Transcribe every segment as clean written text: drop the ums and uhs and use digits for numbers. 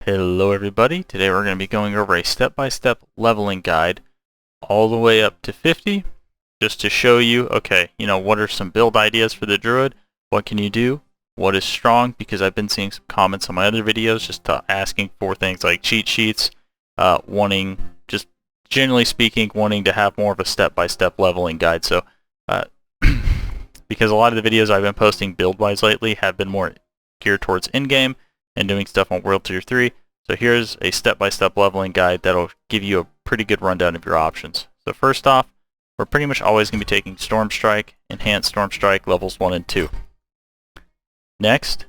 Hello everybody, today we're going to be going over a step-by-step leveling guide all the way up to 50 just to show you, okay, what are some build ideas for the Druid, what can you do, what is strong, because I've been seeing some comments on my other videos just asking for things like cheat sheets, just generally speaking, wanting to have more of a step-by-step leveling guide. So because a lot of the videos I've been posting build-wise lately have been more geared towards in-game and doing stuff on World Tier 3. So here's a step-by-step leveling guide that'll give you a pretty good rundown of your options. So first off, we're pretty much always going to be taking Storm Strike, Enhanced Storm Strike levels 1 and 2. Next,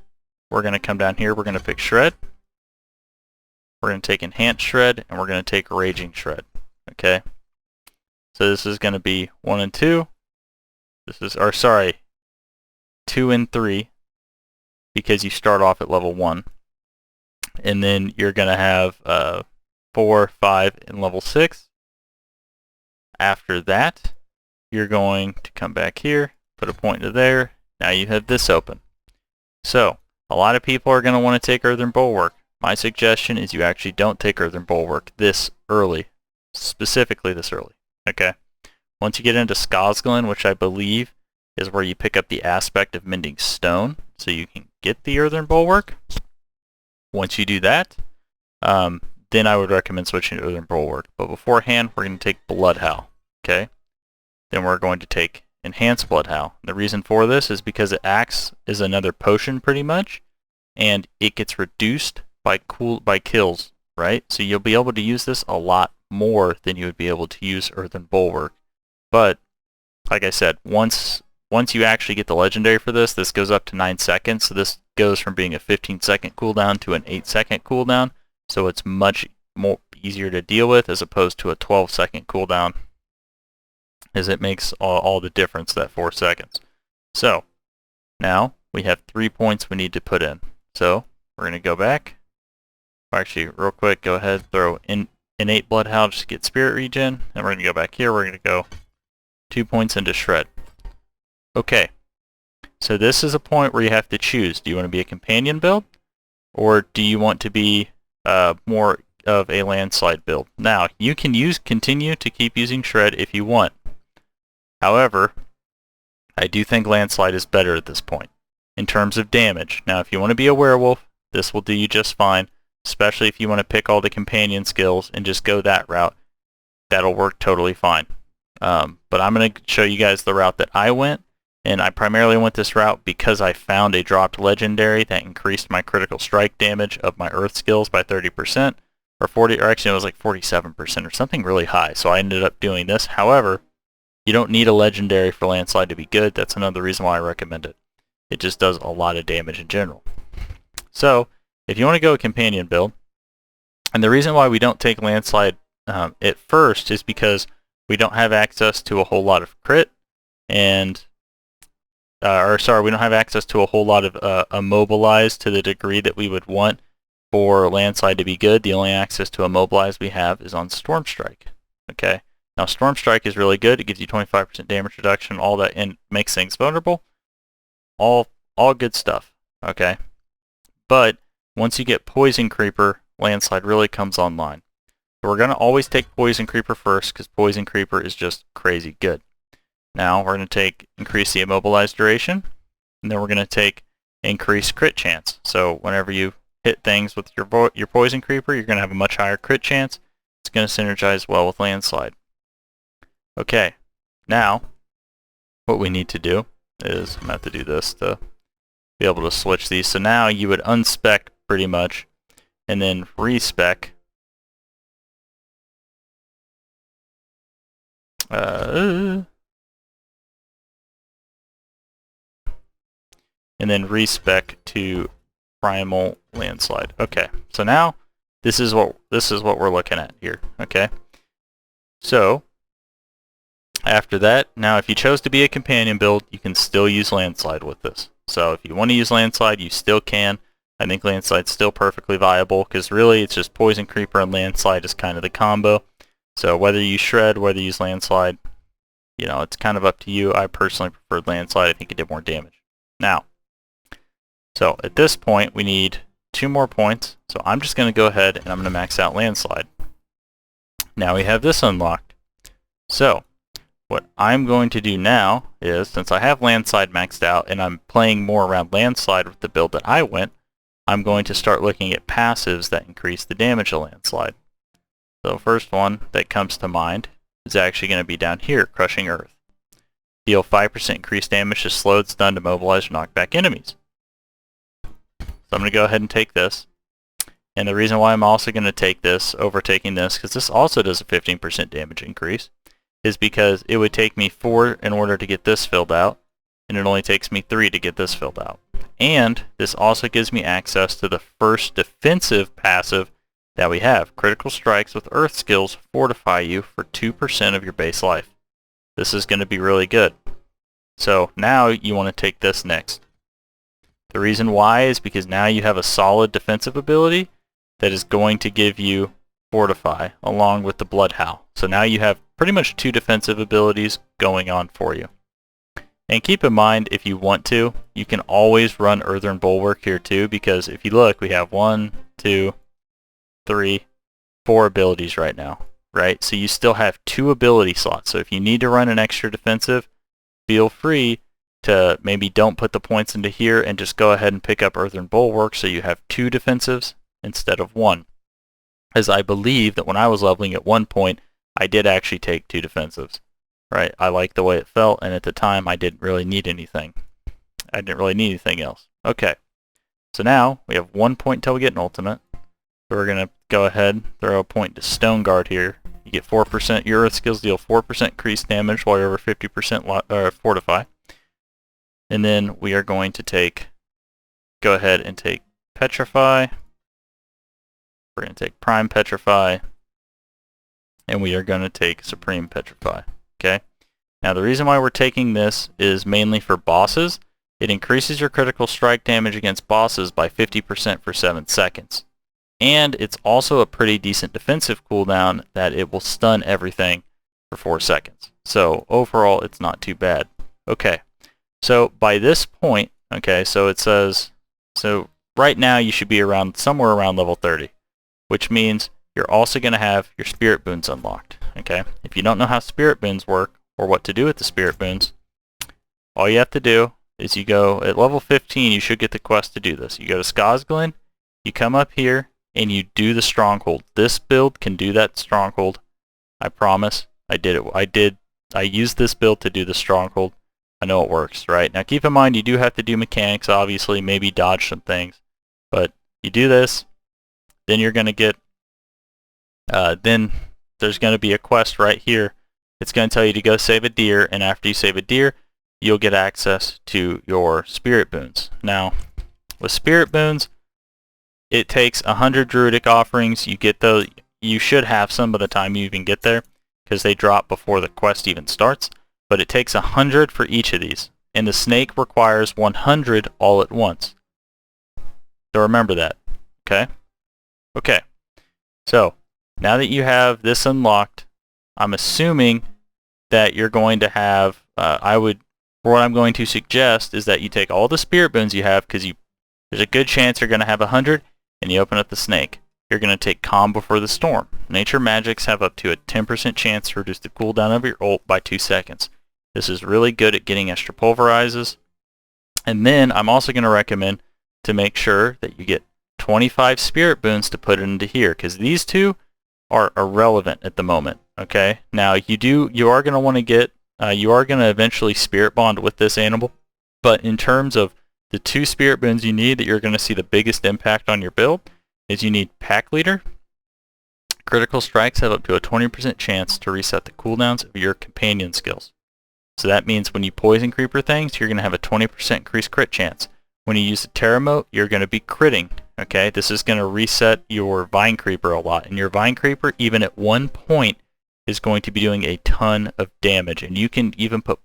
we're going to come down here, we're going to pick Shred. We're going to take Enhanced Shred, and we're going to take Raging Shred. Okay? So this is going to be 1 and 2. 2 and 3, because you start off at level 1. And then you're going to have 4, 5, and level 6. After that, you're going to come back here, put a point to there. Now you have this open. So, a lot of people are going to want to take Earthen Bulwark. My suggestion is you actually don't take Earthen Bulwark this early, specifically this early. Okay? Once you get into Skosglen, which I believe is where you pick up the aspect of Mending Stone, so you can get the Earthen Bulwark. Once you do that, then I would recommend switching to Earthen Bulwark. But beforehand, we're going to take Bloodhowl. Okay? Then we're going to take Enhanced Bloodhowl. The reason for this is because it acts as another potion pretty much, and it gets reduced by kills, right? So you'll be able to use this a lot more than you would be able to use Earthen Bulwark. But, like I said, once you actually get the legendary for this, this goes up to 9 seconds. So this goes from being a 15-second cooldown to an 8-second cooldown. So it's much more easier to deal with as opposed to a 12-second cooldown, as it makes all the difference, that 4 seconds. So now we have 3 points we need to put in. So we're going to go back. Actually, real quick, go ahead, throw in Innate Bloodhowl just to get Spirit Regen. And we're going to go back here. We're going to go 2 points into Shred. Okay, so this is a point where you have to choose. Do you want to be a companion build, or do you want to be more of a landslide build? Now, you can continue to keep using Shred if you want. However, I do think landslide is better at this point in terms of damage. Now, if you want to be a werewolf, this will do you just fine, especially if you want to pick all the companion skills and just go that route. That'll work totally fine. But I'm going to show you guys the route that I went. And I primarily went this route because I found a dropped legendary that increased my critical strike damage of my earth skills by 30%, or actually it was like 47% or something really high. So I ended up doing this. However, you don't need a legendary for landslide to be good. That's another reason why I recommend it. It just does a lot of damage in general. So if you want to go a companion build, and the reason why we don't take landslide at first is because we don't have access to a whole lot of crit, and we don't have access to a whole lot of immobilize to the degree that we would want for landslide to be good. The only access to immobilize we have is on Storm Strike. Okay. Now Storm Strike is really good. It gives you 25% damage reduction, all that, and makes things vulnerable. All good stuff. Okay. But once you get Poison Creeper, landslide really comes online. So we're going to always take Poison Creeper first, because Poison Creeper is just crazy good. Now we're going to increase the immobilized duration, and then we're going to take increase crit chance. So whenever you hit things with your Poison Creeper, you're going to have a much higher crit chance. It's going to synergize well with landslide. Okay, now what we need to do is, I'm going to have to do this to be able to switch these. So now you would unspec pretty much, and then respec. And then respec to primal landslide. Okay, so now this is what we're looking at here. Okay, so after that, now if you chose to be a companion build, you can still use landslide with this. So if you want to use landslide, you still can. I think landslide's still perfectly viable, because really it's just Poison Creeper and landslide is kind of the combo. So whether you shred, whether you use landslide, it's kind of up to you. I personally preferred landslide. I think it did more damage. Now, so at this point we need 2 more points, so I'm just going to go ahead and I'm going to max out Landslide. Now we have this unlocked. So what I'm going to do now is, since I have Landslide maxed out and I'm playing more around Landslide with the build that I went, I'm going to start looking at passives that increase the damage of Landslide. So first one that comes to mind is actually going to be down here, Crushing Earth. Deal 5% increased damage to slowed, stunned, immobilized, or knocked back enemies. So I'm going to go ahead and take this. And the reason why I'm also going to take this over taking this, because this also does a 15% damage increase, is because it would take me 4 in order to get this filled out, and it only takes me 3 to get this filled out. And this also gives me access to the first defensive passive that we have. Critical strikes with earth skills fortify you for 2% of your base life. This is going to be really good. So now you want to take this next. The reason why is because now you have a solid defensive ability that is going to give you Fortify along with the Blood Howl. So now you have pretty much 2 defensive abilities going on for you. And keep in mind, if you want to, you can always run Earthen Bulwark here too, because if you look, we have 1, 2, 3, 4 abilities right now, right? So you still have 2 ability slots. So if you need to run an extra defensive, feel free to maybe don't put the points into here and just go ahead and pick up Earthen Bulwark so you have 2 defensives instead of 1. As I believe that when I was leveling at one point, I did actually take 2 defensives, right? I liked the way it felt, and at the time I didn't really need anything. I didn't really need anything else. Okay, so now we have 1 point until we get an ultimate. So we're going to go ahead and throw a point to Stone Guard here. You get 4%, your earth skills deal 4% increased damage while you're over 50% fortify. And then we are going to go ahead and take Petrify. We're going to take Prime Petrify. And we are going to take Supreme Petrify. Okay? Now the reason why we're taking this is mainly for bosses. It increases your critical strike damage against bosses by 50% for 7 seconds. And it's also a pretty decent defensive cooldown that it will stun everything for 4 seconds. So overall, it's not too bad. Okay, so by this point, okay, so it says, so right now you should be around somewhere around level 30, which means you're also going to have your spirit boons unlocked. Okay, if you don't know how spirit boons work or what to do with the spirit boons, all you have to do is you go at level 15, you should get the quest to do this. You go to Skosglen, you come up here, and you do the stronghold. This build can do that stronghold. I promise. I did it. I used this build to do the stronghold. I know it works, right? Now keep in mind you do have to do mechanics, obviously, maybe dodge some things. But you do this, then you're going to get, then there's going to be a quest right here. It's going to tell you to go save a deer, and after you save a deer, you'll get access to your spirit boons. Now, with spirit boons, it takes 100 druidic offerings. You get those. You should have some by the time you even get there, because they drop before the quest even starts. But it takes 100 for each of these, and the snake requires 100 all at once. So remember that. Okay. Okay. So now that you have this unlocked, I'm assuming that you're going to have. What I'm going to suggest is that you take all the spirit boons you have, because there's a good chance you're going to have 100. And you open up the snake. You're going to take Calm Before the Storm. Nature magics have up to a 10% chance to reduce the cooldown of your ult by 2 seconds. This is really good at getting extra pulverizes. And then I'm also going to recommend to make sure that you get 25 spirit boons to put into here, because these 2 are irrelevant at the moment. Okay. Now you are going to want to get you are going to eventually spirit bond with this animal, but in terms of the 2 spirit boons you need that you're going to see the biggest impact on your build is you need Pack Leader. Critical strikes have up to a 20% chance to reset the cooldowns of your companion skills. So that means when you poison creeper things, you're going to have a 20% increased crit chance. When you use the Terra Mote, you're going to be critting. Okay, this is going to reset your Vine Creeper a lot. And your Vine Creeper, even at 1 point, is going to be doing a ton of damage, and you can even put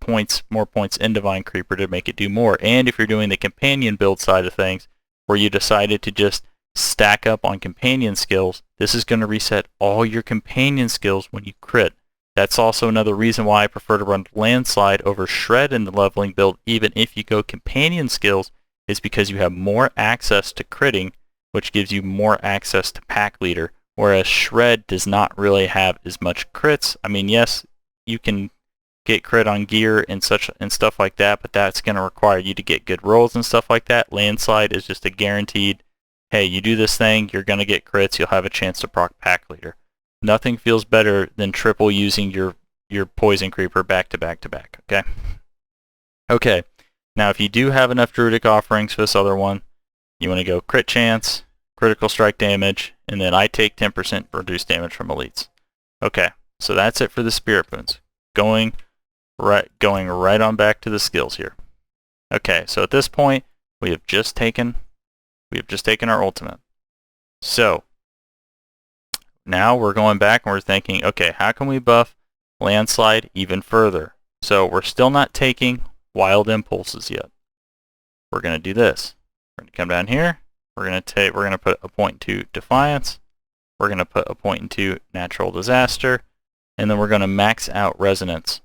more points into Vine Creeper to make it do more. And if you're doing the companion build side of things, where you decided to just stack up on companion skills, this is going to reset all your companion skills when you crit. That's also another reason why I prefer to run Landslide over Shred in the leveling build, even if you go companion skills, is because you have more access to critting which gives you more access to pack leader, whereas Shred does not really have as much crits. I mean, yes, you can get crit on gear and stuff like that, but that's going to require you to get good rolls and stuff like that. Landslide is just a guaranteed, hey, you do this thing, you're going to get crits, you'll have a chance to proc pack leader. Nothing feels better than triple using your poison creeper back to back to back, okay? Okay, now if you do have enough druidic offerings for this other one, you want to go crit chance, critical strike damage, and then I take 10% reduced damage from elites. Okay, so that's it for the spirit boons. Going right on back to the skills here. Okay, so at this point, we have just taken our ultimate. So now we're going back and we're thinking, okay, how can we buff Landslide even further? So we're still not taking wild impulses yet. We're going to do this. We're going to come down here. We're going to put a point into Defiance. We're going to put a point into Natural Disaster, and then we're going to max out Resonance.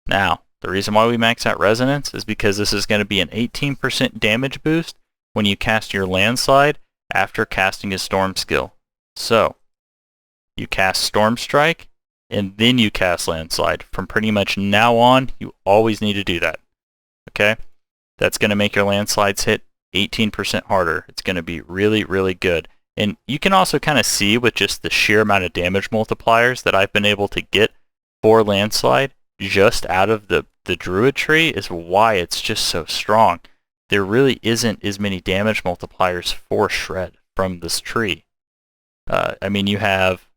Now, the reason why we max out Resonance is because this is going to be an 18% damage boost when you cast your Landslide after casting his Storm skill. So, you cast Storm Strike, and then you cast Landslide. From pretty much now on, you always need to do that. Okay? That's going to make your Landslides hit 18% harder. It's going to be really, really good. And you can also kind of see with just the sheer amount of damage multipliers that I've been able to get for Landslide just out of the Druid tree is why it's just so strong. There really isn't as many damage multipliers for Shred from this tree. I mean, you have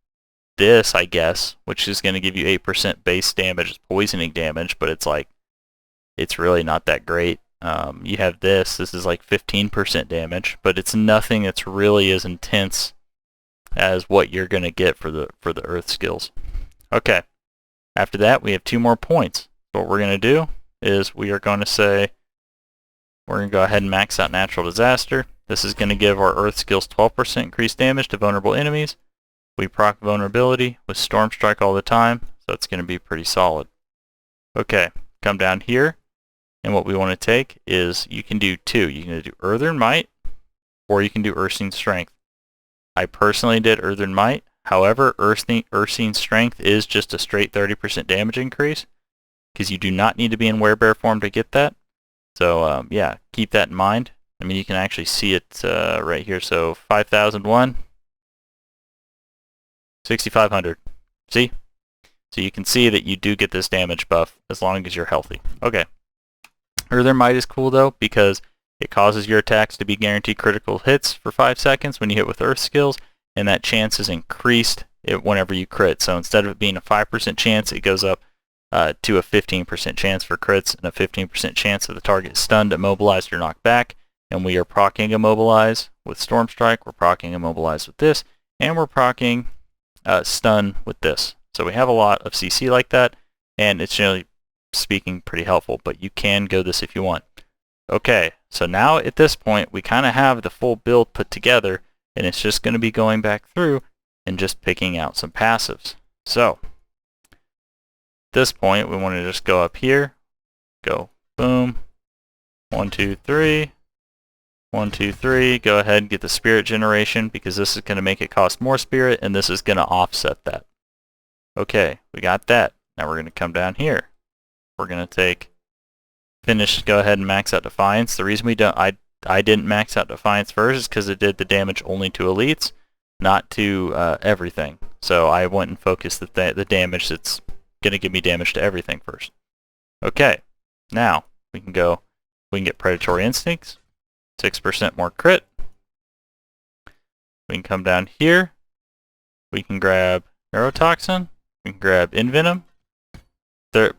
this, I guess, which is going to give you 8% base damage, poisoning damage, but it's really not that great. You have this is like 15% damage, but it's nothing that's really as intense as what you're going to get for the Earth skills. Okay, after that we have 2 more points. So what we're going to do is we are going to say, we're going to go ahead and max out Natural Disaster. This is going to give our Earth skills 12% increased damage to vulnerable enemies. We proc vulnerability with Storm Strike all the time, so it's going to be pretty solid. Okay, come down here. And what we want to take is, you can do 2. You can do Earthen Might, or you can do Ursine Strength. I personally did Earthen Might. However, Ursine Strength is just a straight 30% damage increase, because you do not need to be in Werebear form to get that. So yeah, keep that in mind. I mean, you can actually see it right here. So 5001, 6500. See? So you can see that you do get this damage buff as long as you're healthy. Okay. Earthen Might is cool though, because it causes your attacks to be guaranteed critical hits for 5 seconds when you hit with Earth skills, and that chance is increased whenever you crit. So instead of it being a 5% chance, it goes up to a 15% chance for crits, and a 15% chance of the target is stunned, immobilized, or knocked back. And we are proccing Immobilize with Storm Strike, we're proccing Immobilize with this, and we're proccing Stun with this. So we have a lot of CC like that, and it's generally speaking pretty helpful, but you can go this if you want. Okay, so now at this point we kind of have the full build put together, and it's just going to be going back through and just picking out some passives. So at this point we want to just go up here, go boom, 1 2 3, 1 2 3, go ahead and get the spirit generation, because this is going to make it cost more spirit, and this is going to offset that. Okay, we got that. Now we're going to come down here. We're going to go ahead and max out Defiance. The reason I didn't max out Defiance first is because it did the damage only to elites, not to everything. So I went and focused the damage that's going to give me damage to everything first. Okay, now we can get Predatory Instincts, 6% more crit. We can come down here. We can grab Neurotoxin. We can grab Envenom.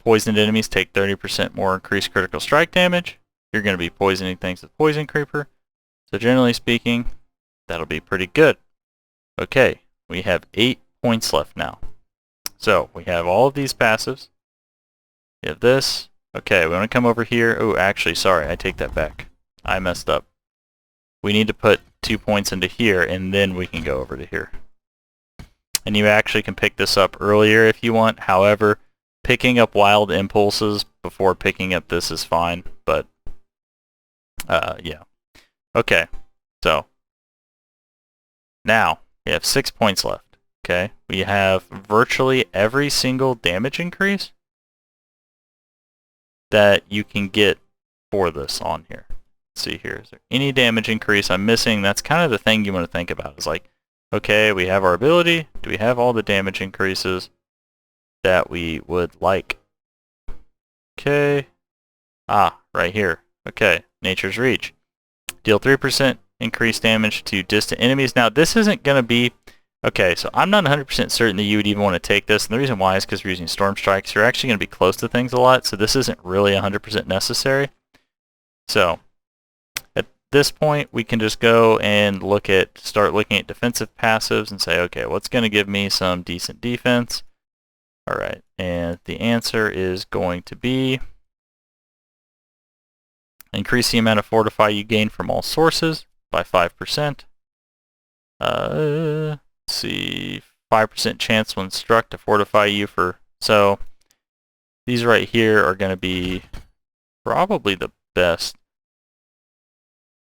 Poisoned enemies take 30% more increased critical strike damage. You're going to be poisoning things with Poison Creeper. So generally speaking, that'll be pretty good. Okay, we have 8 points left now. So we have all of these passives. We have this. Okay, we want to come over here. Oh, actually, sorry, I take that back. I messed up. We need to put 2 points into here, and then we can go over to here. And you actually can pick this up earlier if you want. However, picking up Wild Impulses before picking up this is fine, but yeah. Okay, So now we have 6 points left. Okay, we have virtually every single damage increase that you can get for this on here. Let's see here, is there any damage increase I'm missing? That's kind of the thing you want to think about. Is like, okay, we have our ability. Do we have all the damage increases that we would like? Okay. Ah, right here. Okay, Nature's Reach. Deal 3% increased damage to distant enemies. Now, this isn't going to be... Okay, so I'm not 100% certain that you would even want to take this, and the reason why is because we're using Storm Strikes. You're actually going to be close to things a lot, so this isn't really 100% necessary. So, at this point, we can just go and start looking at defensive passives and say, okay, what's going to give me some decent defense? All right, and the answer is going to be increase the amount of Fortify you gain from all sources by 5%. Let's see, 5% chance when struck to fortify you for... So these right here are going to be probably the best.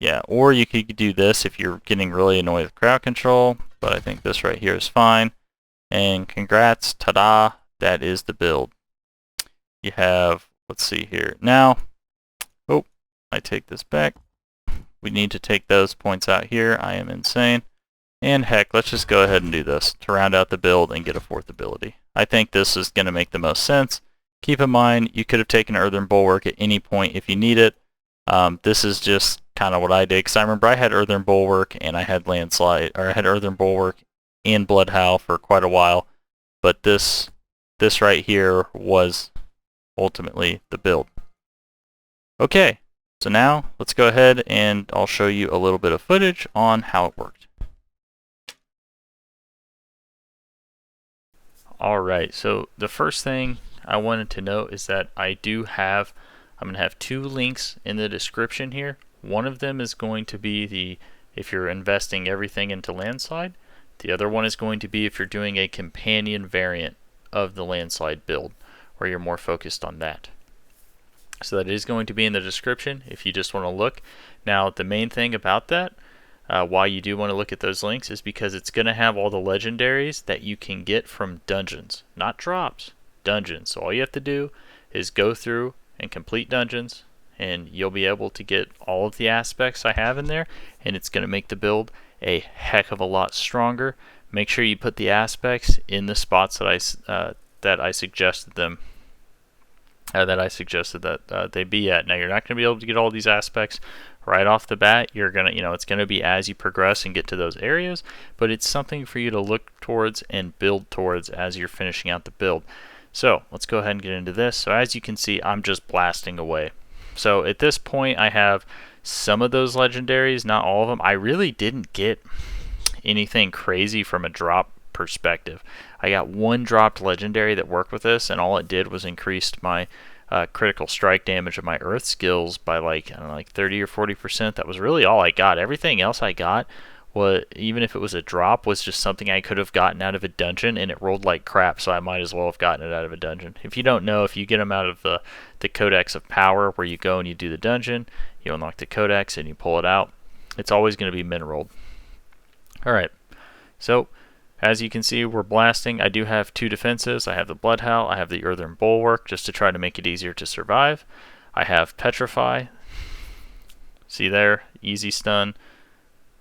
Yeah, or you could do this if you're getting really annoyed with crowd control, but I think this right here is fine. And congrats, ta-da, that is the build. You have, let's see here. Now, oh, I take this back. We need to take those points out here. I am insane. And heck, let's just go ahead and do this to round out the build and get a 4th ability. I think this is going to make the most sense. Keep in mind, you could have taken Earthen Bulwark at any point if you need it. This is just kind of what I did, because I remember I had Earthen Bulwark and I had Landslide, or I had Earthen Bulwark and Blood Howl for quite a while, but this right here was ultimately the build. Okay, so now let's go ahead and I'll show you a little bit of footage on how it worked. Alright, so the first thing I wanted to note is that I'm going to have 2 links in the description here. One of them is going to be if you're investing everything into Landslide. The other one is going to be if you're doing a companion variant of the Landslide build, where you're more focused on that. So that is going to be in the description if you just want to look. Now, the main thing about that, why you do want to look at those links, is because it's going to have all the legendaries that you can get from dungeons. Not drops, dungeons. So all you have to do is go through and complete dungeons, and you'll be able to get all of the aspects I have in there, and it's going to make the build a heck of a lot stronger. Make sure you put the aspects in the spots that I suggested them. That they be at. Now, you're not going to be able to get all these aspects right off the bat. You're gonna, it's going to be as you progress and get to those areas, but it's something for you to look towards and build towards as you're finishing out the build. So let's go ahead and get into this. So as you can see, I'm just blasting away. So at this point, I have some of those legendaries, not all of them. I really didn't get anything crazy from a drop perspective. I got 1 dropped legendary that worked with this, and all it did was increased my critical strike damage of my earth skills by like 30 or 40%. That was really all I got. Everything else I got, even if it was a drop, was just something I could have gotten out of a dungeon, and it rolled like crap, so I might as well have gotten it out of a dungeon. If you don't know, if you get them out of the Codex of Power, where you go and you do the dungeon, you unlock the Codex and you pull it out, it's always going to be min-rolled. Alright, so as you can see, we're blasting. I do have 2 defenses. I have the Blood Howl, I have the Earthen Bulwark, just to try to make it easier to survive. I have Petrify. See there, easy stun,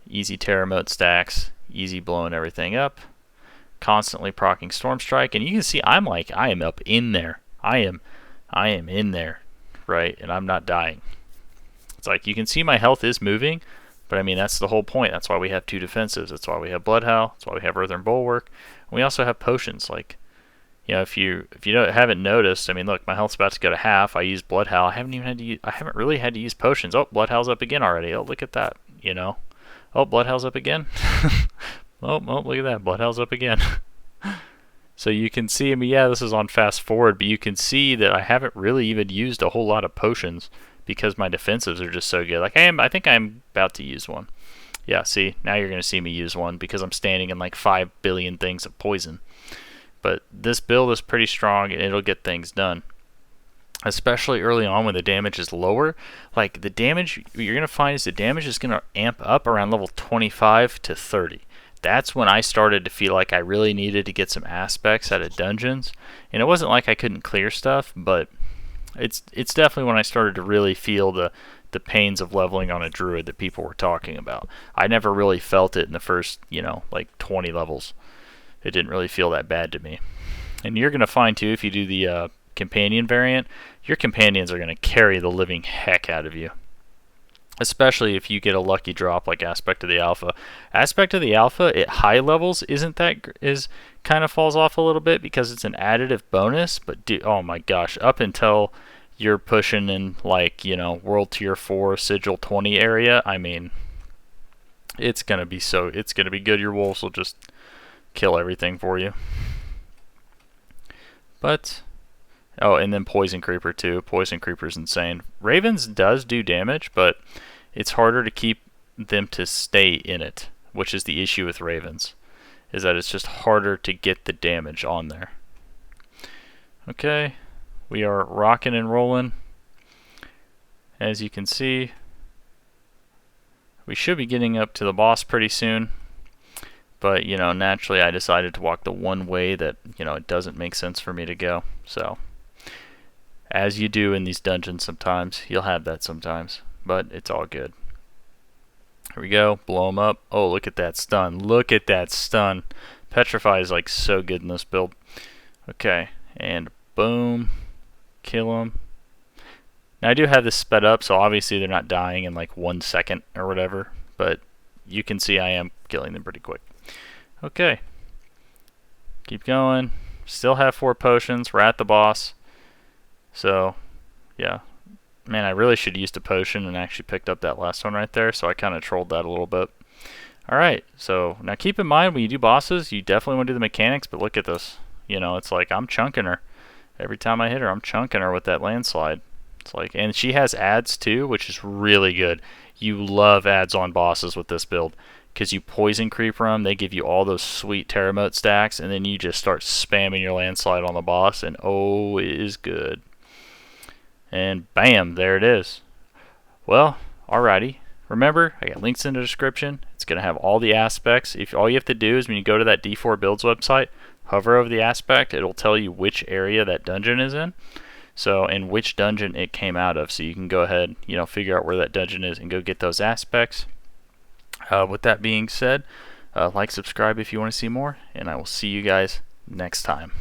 easy Terra Mote stacks, easy blowing everything up, constantly proccing Storm Strike, and you can see I am up in there. I am in there, right? And I'm not dying. It's like you can see my health is moving, but I mean, that's the whole point. That's why we have 2 defenses. That's why we have Blood Howl. That's why we have Earthen Bulwark. And we also have potions. Like, if you haven't noticed, I mean, look, my health's about to go to half. I used Blood Howl. I haven't really had to use potions. Oh, Blood Howl's up again already. Oh, look at that. Oh, Blood Howl's up again. Oh, look at that. Blood Howl's up again. So you can see, I mean, yeah, this is on fast forward, but you can see that I haven't really even used a whole lot of potions, because my defensives are just so good. Like I think I'm about to use one. Yeah, see, now you're going to see me use one because I'm standing in like 5 billion things of poison. But this build is pretty strong and it'll get things done. especially early on when the damage is lower. Like, the damage you're going to find is the damage is going to amp up around level 25 to 30. That's when I started to feel like I really needed to get some aspects out of dungeons. And it wasn't like I couldn't clear stuff, but it's definitely when I started to really feel the pains of leveling on a druid that people were talking about. I never really felt it in the first, like 20 levels. It didn't really feel that bad to me. And you're going to find too, if you do the companion variant, your companions are going to carry the living heck out of you. Especially if you get a lucky drop like Aspect of the Alpha. Aspect of the Alpha at high levels kind of falls off a little bit because it's an additive bonus, but oh my gosh, up until you're pushing in like, World Tier 4 Sigil 20 area, I mean, it's going to be good. Your wolves will just kill everything for you. But oh, and then Poison Creeper too. Poison Creeper's insane. Ravens does do damage, but it's harder to keep them to stay in it, which is the issue with Ravens, is that it's just harder to get the damage on there. Okay, we are rocking and rolling. As you can see, we should be getting up to the boss pretty soon. But, naturally I decided to walk the one way that, it doesn't make sense for me to go. So, as you do in these dungeons sometimes, you'll have that sometimes. But it's all good. Here we go. Blow him up. Oh, look at that stun. Look at that stun. Petrify is like so good in this build. Okay, and boom. Kill him. Now I do have this sped up, so obviously they're not dying in like 1 second or whatever. But you can see I am killing them pretty quick. Okay. Keep going. Still have 4 potions. We're at the boss. So, yeah. Man, I really should have used a potion and actually picked up that last one right there, so I kind of trolled that a little bit. Alright, so now keep in mind when you do bosses, you definitely want to do the mechanics, but look at this. It's like I'm chunking her. Every time I hit her, I'm chunking her with that landslide. It's like, and she has ads too, which is really good. You love ads on bosses with this build, because you poison creeper them, they give you all those sweet Terramote stacks, and then you just start spamming your landslide on the boss, and oh, it is good. And bam, there it is. Well, alrighty. Remember, I got links in the description. It's going to have all the aspects. If all you have to do is when you go to that D4 Builds website, hover over the aspect, it'll tell you which area that dungeon is in. So, and which dungeon it came out of. So you can go ahead, figure out where that dungeon is and go get those aspects. With that being said, like, subscribe if you want to see more, and I will see you guys next time.